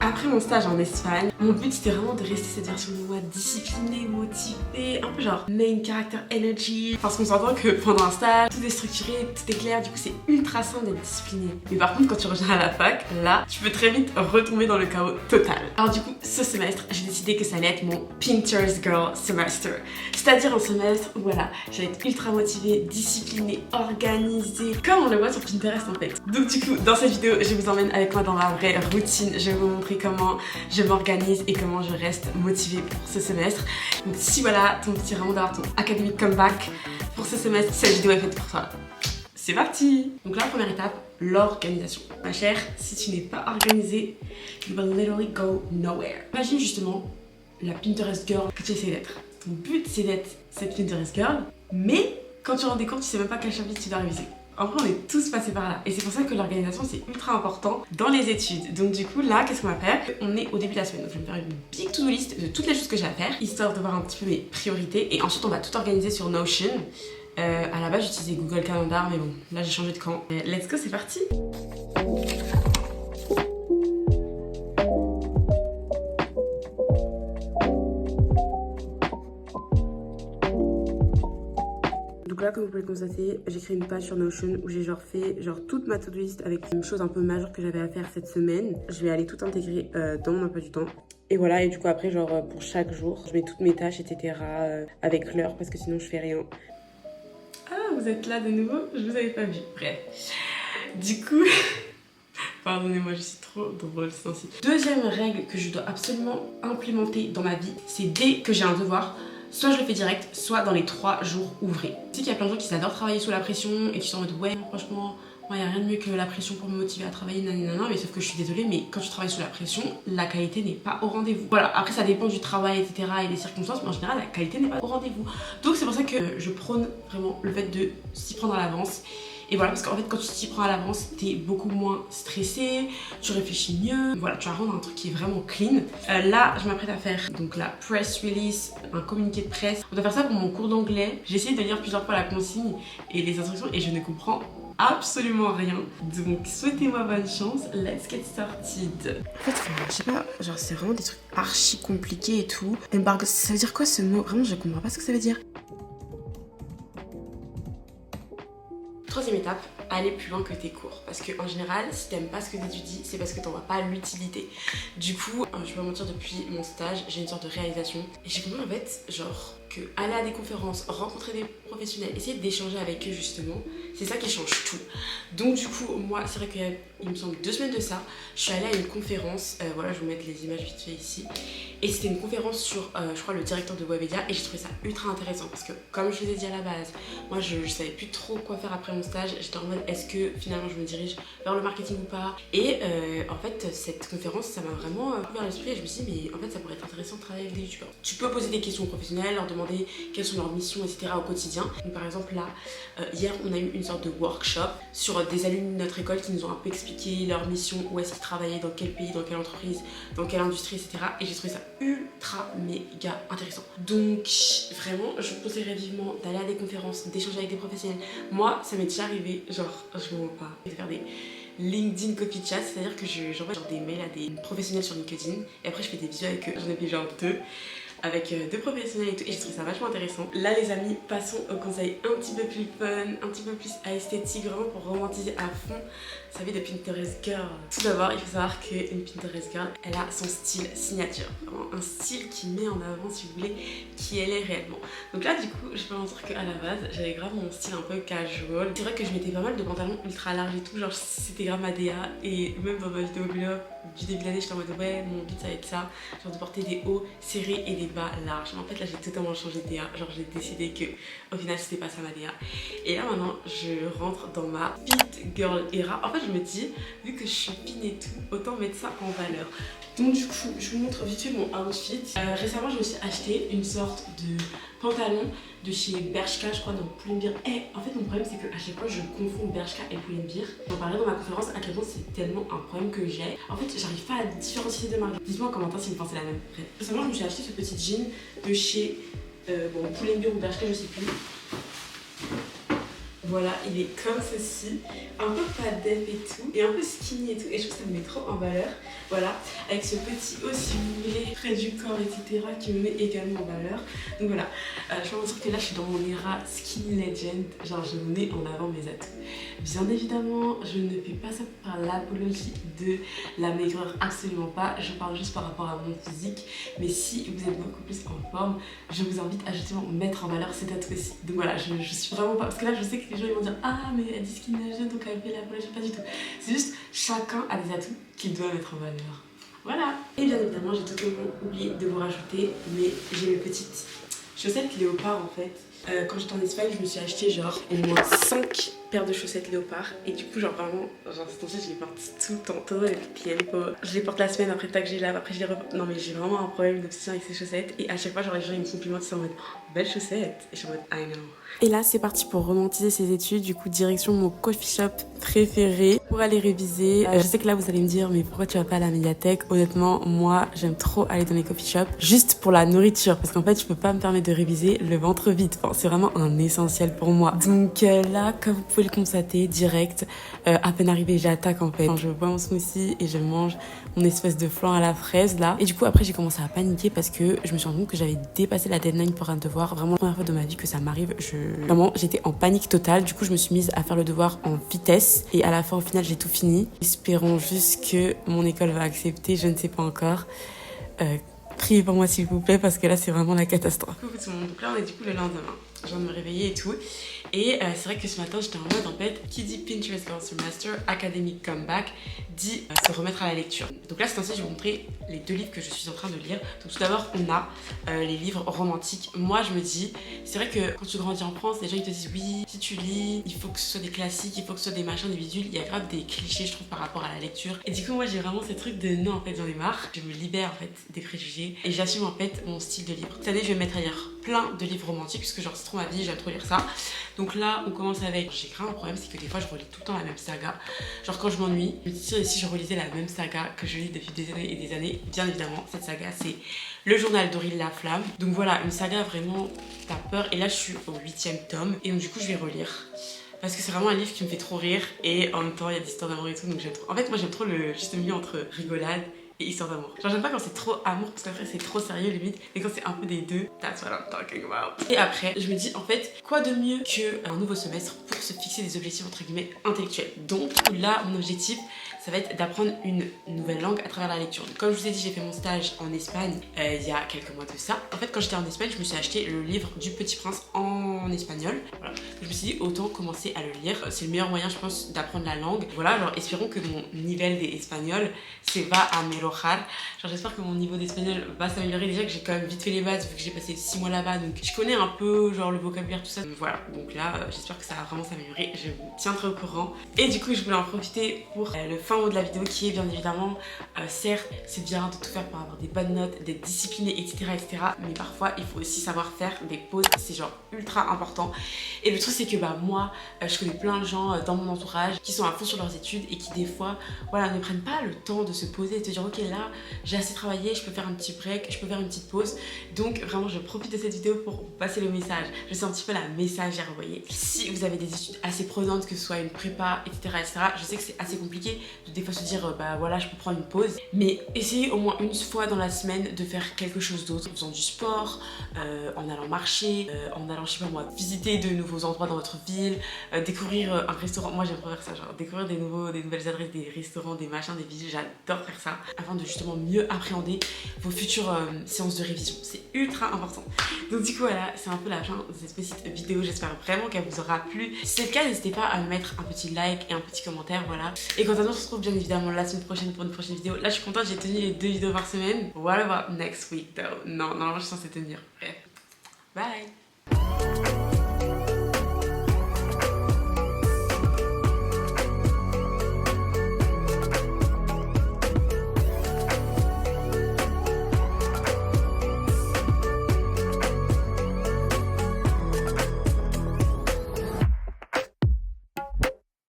Après mon stage en Espagne, mon but c'était vraiment de rester cette version de moi disciplinée, motivée, un peu genre main character energy. Parce qu'on s'entend que pendant un stage, tout est structuré, tout est clair, du coup c'est ultra simple d'être discipliné. Mais par contre quand tu reviens à la fac, là tu peux très vite retomber dans le chaos total. Alors du coup ce semestre, j'ai décidé que ça allait être mon Pinterest Girl Semester. C'est-à-dire un semestre où voilà, j'allais être ultra motivée, disciplinée, organisée, comme on le voit sur Pinterest en fait. Donc du coup dans cette vidéo, je vous emmène avec moi dans ma vraie routine. Je vais vous montrer comment je m'organise et comment je reste motivée pour ce semestre. Donc si voilà, ton petit vraiment d'avoir ton academic comeback pour ce semestre, cette vidéo est faite pour toi. C'est parti! Donc là, première étape, l'organisation. Ma chère, si tu n'es pas organisée, you will literally go nowhere. Imagine justement la Pinterest girl que tu essaies d'être. Ton but c'est d'être cette Pinterest girl, mais quand tu rends des comptes, tu sais même pas quel chapitre tu dois réviser. En vrai, on est tous passés par là. Et c'est pour ça que l'organisation, c'est ultra important dans les études. Donc du coup, là, qu'est-ce qu'on va faire? On est au début de la semaine. Donc je vais me faire une big to-do list de toutes les choses que j'ai à faire, histoire de voir un petit peu mes priorités. Et ensuite, on va tout organiser sur Notion. À la base, j'utilisais Google Calendar, mais bon, là, j'ai changé de camp. Let's go, c'est parti! Donc là, comme vous pouvez le constater, j'ai créé une page sur Notion où j'ai fait toute ma to-do list avec une chose un peu majeure que j'avais à faire cette semaine. Je vais aller tout intégrer dans mon emploi du temps. Et voilà, et du coup après, pour chaque jour, je mets toutes mes tâches, etc. Avec l'heure parce que sinon je fais rien. Ah, vous êtes là de nouveau? Je vous avais pas vu. Bref. Du coup... Pardonnez-moi, je suis trop drôle, c'est ainsi. Deuxième règle que je dois absolument implémenter dans ma vie, c'est dès que j'ai un devoir, soit je le fais direct, soit dans les 3 jours ouvrés. Tu sais qu'il y a plein de gens qui adorent travailler sous la pression et qui sont en mode ouais, franchement, moi il n'y a rien de mieux que la pression pour me motiver à travailler, nanana, mais sauf que je suis désolée, mais quand tu travailles sous la pression, la qualité n'est pas au rendez-vous. Voilà, après ça dépend du travail, etc. et des circonstances, mais en général, la qualité n'est pas au rendez-vous. Donc c'est pour ça que je prône vraiment le fait de s'y prendre à l'avance. Et voilà, parce qu'en fait, quand tu t'y prends à l'avance, t'es beaucoup moins stressé, tu réfléchis mieux. Voilà, tu vas rendre un truc qui est vraiment clean. Là, je m'apprête à faire donc la press release, un communiqué de presse. On doit faire ça pour mon cours d'anglais. J'ai essayé de lire plusieurs fois la consigne et les instructions et je ne comprends absolument rien. Donc, souhaitez-moi bonne chance. Let's get started. En fait, je sais pas, genre c'est vraiment des trucs archi compliqués et tout. Embargo, ça veut dire quoi ce mot? Vraiment, je comprends pas ce que ça veut dire. Troisième étape, aller plus loin que tes cours. Parce qu'en général, si t'aimes pas ce que t'étudies, c'est parce que t'en vois pas l'utilité. Du coup, je vais pas mentir, depuis mon stage, j'ai une sorte de réalisation. Et j'ai compris en fait, genre, que aller à des conférences, rencontrer des professionnels, essayer d'échanger avec eux justement, c'est ça qui change tout. Donc du coup, moi, c'est vrai qu'il me semble 2 semaines de ça, je suis allée à une conférence, voilà, je vais vous mettre les images vite fait ici. Et c'était une conférence sur, je crois, le directeur de Webedia et j'ai trouvé ça ultra intéressant parce que, comme je vous ai dit à la base, moi je savais plus trop quoi faire après mon stage. J'étais en mode, est-ce que finalement je me dirige vers le marketing ou pas? Et en fait, cette conférence, ça m'a vraiment ouvert l'esprit et je me suis dit, mais en fait, ça pourrait être intéressant de travailler avec des youtubeurs. Tu peux poser des questions aux professionnels, leur demander quelles sont leurs missions, etc. au quotidien. Donc, par exemple, là, hier, on a eu une sorte de workshop sur des alumni de notre école qui nous ont un peu expliqué leur mission, où est-ce qu'ils travaillaient, dans quel pays, dans quelle entreprise, dans quelle industrie, etc. Et j'ai trouvé ça ultra méga intéressant. Donc vraiment je vous conseillerais vivement d'aller à des conférences, d'échanger avec des professionnels. Moi ça m'est déjà arrivé, genre je me mens pas, de faire des LinkedIn copy chat, c'est-à-dire que j'envoie genre des mails à des professionnels sur LinkedIn et après je fais des visios avec eux. J'en ai fait genre 2 avec 2 professionnels et tout et j'ai trouvé ça vachement intéressant. Là les amis, passons au conseil un petit peu plus fun, un petit peu plus esthétique, vraiment pour romantiser à fond sa vie de Pinterest girl. Tout d'abord, il faut savoir qu'une Pinterest girl, elle a son style signature. Vraiment un style qui met en avant, si vous voulez, qui elle est réellement. Donc là, du coup, je peux vous dire qu'à la base, j'avais grave mon style un peu casual. C'est vrai que je mettais pas mal de pantalons ultra larges et tout, genre c'était grave ma DA. Et même dans ma vidéo vlog du début de l'année, j'étais en mode ouais, mon but ça va être ça, genre de porter des hauts serrés et des bas larges. Mais en fait, là, j'ai totalement changé de DA. Genre, j'ai décidé que au final, c'était pas ça ma DA. Et là, maintenant, je rentre dans ma fit girl era. En fait, je me dis, vu que je suis fine et tout, autant mettre ça en valeur. Donc du coup, je vous montre vite fait mon outfit. Récemment, je me suis acheté une sorte de pantalon de chez Bershka, je crois, dans Pull&Bear. Et en fait, mon problème, c'est qu'à chaque fois, je confonds Bershka et Pull&Bear. J'en parlais dans ma conférence à quel point c'est tellement un problème que j'ai. En fait, j'arrive pas à différencier les deux marques. Dites-moi en commentaire si vous pensez la même. Bref. Récemment, je me suis acheté ce petit jean de chez Pull&Bear ou Bershka, je sais plus. voilà, il est comme ceci, un peu pas def et tout, et un peu skinny et tout, et je trouve que ça me met trop en valeur. Voilà, avec ce petit haut si vous voulez, près du corps, etc., qui me met également en valeur. Donc voilà, je peux vous dire que là je suis dans mon era skinny legend, genre je mets en avant mes atouts. Bien évidemment, je ne fais pas ça par l'apologie de la maigreur, absolument pas. Je parle juste par rapport à mon physique. Mais si vous êtes beaucoup plus en forme, je vous invite à justement mettre en valeur cet atout aussi. Donc voilà, je suis vraiment pas... Parce que là, je sais que les gens ils vont dire « Ah, mais elle dit skinny legend, donc elle fait l'apologie. » Pas du tout. C'est juste, chacun a des atouts qu'il doit mettre en valeur. Voilà. Et bien évidemment, j'ai totalement oublié de vous rajouter, mais j'ai mes petites chaussettes léopard en fait. Quand j'étais en Espagne, je me suis acheté genre au moins 5 paires de chaussettes léopard. Et du coup, genre vraiment, genre cette année, je les porte tout le temps, tout le tiempo. Je les porte la semaine, après tac, je les lave, après je les reporte. Non mais j'ai vraiment un problème d'obsession avec ces chaussettes. Et à chaque fois, genre les gens ils me complimentent, ils sont en mode oh, belle chaussette. Et je suis en mode I know. Et là, c'est parti pour romantiser ses études. Du coup, direction mon coffee shop préféré pour aller réviser. Je sais que là, vous allez me dire, mais pourquoi tu vas pas à la médiathèque? Honnêtement, moi, j'aime trop aller dans les coffee shops juste pour la nourriture. Parce qu'en fait, je peux pas me permettre de réviser le ventre vide. Enfin, c'est vraiment un essentiel pour moi. Donc là, comme vous pouvez le constater, direct, à peine arrivé, j'attaque en fait. Enfin, je bois mon smoothie et je mange mon espèce de flan à la fraise là. Et du coup, après, j'ai commencé à paniquer parce que je me suis rendu compte que j'avais dépassé la deadline pour un devoir. Vraiment, la première fois de ma vie que ça m'arrive, vraiment, j'étais en panique totale. Du coup, je me suis mise à faire le devoir en vitesse. Et à la fin, au final, j'ai tout fini. Espérons juste que mon école va accepter, je ne sais pas encore. Priez pour moi s'il vous plaît parce que là c'est vraiment la catastrophe. Coucou tout le monde, donc là on est du coup le lendemain, je viens de me réveiller et tout. Et c'est vrai que ce matin j'étais en mode en fait, qui dit Pinterest Girl Semester, Academic Comeback, dit se remettre à la lecture. Donc là c'est ainsi, je vais vous montrer les 2 livres que je suis en train de lire. Donc tout d'abord on a les livres romantiques. Moi je me dis, c'est vrai que quand tu grandis en France, les gens ils te disent oui, si tu lis, il faut que ce soit des classiques, il faut que ce soit des machins, des bidules. Il y a grave des clichés je trouve par rapport à la lecture. Et du coup moi j'ai vraiment ce truc de non en fait j'en ai marre. Je me libère en fait des préjugés et j'assume en fait mon style de livre. Cette année je vais me mettre à lire plein de livres romantiques parce que genre c'est trop ma vie, j'aime trop lire ça. Donc là on commence avec, j'ai grave un problème, c'est que des fois je relis tout le temps la même saga. Genre quand je m'ennuie, je me dis tiens, si je relisais la même saga que je lis depuis des années et des années. Bien évidemment cette saga c'est Le Journal d'Aurélie Laflamme. Donc voilà, une saga vraiment t'as peur. Et là je suis au 8e tome et donc du coup je vais relire. Parce que c'est vraiment un livre qui me fait trop rire et en même temps il y a des histoires d'amour et tout, donc j'aime trop. En fait moi j'aime trop le juste milieu entre rigolade et histoire d'amour. Genre j'aime pas quand c'est trop amour parce qu'après c'est trop sérieux limite, mais quand c'est un peu des deux, that's what I'm talking about. Et après je me dis en fait quoi de mieux qu'un nouveau semestre pour se fixer des objectifs entre guillemets intellectuels. Donc là mon objectif ça va être d'apprendre une nouvelle langue à travers la lecture. Donc, comme je vous ai dit, j'ai fait mon stage en Espagne il y a quelques mois de ça. En fait, quand j'étais en Espagne, je me suis acheté le livre du Petit Prince en espagnol. Voilà. Je me suis dit, autant commencer à le lire. C'est le meilleur moyen, je pense, d'apprendre la langue. Voilà, alors espérons que mon niveau d'espagnol se va a mejorar. Genre, j'espère que mon niveau d'espagnol va s'améliorer. Déjà que j'ai quand même vite fait les bases, vu que j'ai passé 6 mois là-bas. Donc, je connais un peu, genre, le vocabulaire, tout ça. Donc, voilà. Donc là, j'espère que ça va vraiment s'améliorer. Je vous tiendrai au courant. Et du coup, je voulais en profiter pour le fin mot de la vidéo qui est bien évidemment certes c'est bien de tout faire pour avoir des bonnes notes, d'être discipliné etc, mais parfois il faut aussi savoir faire des pauses, c'est genre ultra important. Et le truc c'est que bah moi je connais plein de gens dans mon entourage qui sont à fond sur leurs études et qui des fois voilà ne prennent pas le temps de se poser et de se dire ok là j'ai assez travaillé, je peux faire un petit break, je peux faire une petite pause. Donc vraiment je profite de cette vidéo pour vous passer le message. Je sais un petit peu la messagère, vous voyez. Si vous avez des études assez prenantes, que ce soit une prépa etc, je sais que c'est assez compliqué de des fois se dire bah voilà je peux prendre une pause, mais essayez au moins une fois dans la semaine de faire quelque chose d'autre en faisant du sport, en allant marcher, en allant je sais pas moi visiter de nouveaux endroits dans votre ville, découvrir un restaurant. Moi j'aime trop faire ça, genre découvrir des nouvelles adresses, des restaurants, des machins, des villes. J'adore faire ça afin de justement mieux appréhender vos futures séances de révision. C'est ultra important. Donc du coup voilà, c'est un peu la fin de cette petite vidéo. J'espère vraiment qu'elle vous aura plu. Si c'est le cas, n'hésitez pas à me mettre un petit like et un petit commentaire, voilà. Et quant à nous, on se retrouve bien évidemment la semaine prochaine pour une prochaine vidéo. Là je suis contente, j'ai tenu les 2 vidéos par semaine. What about next week though? Non, normalement je suis censée tenir. Bref. Bye!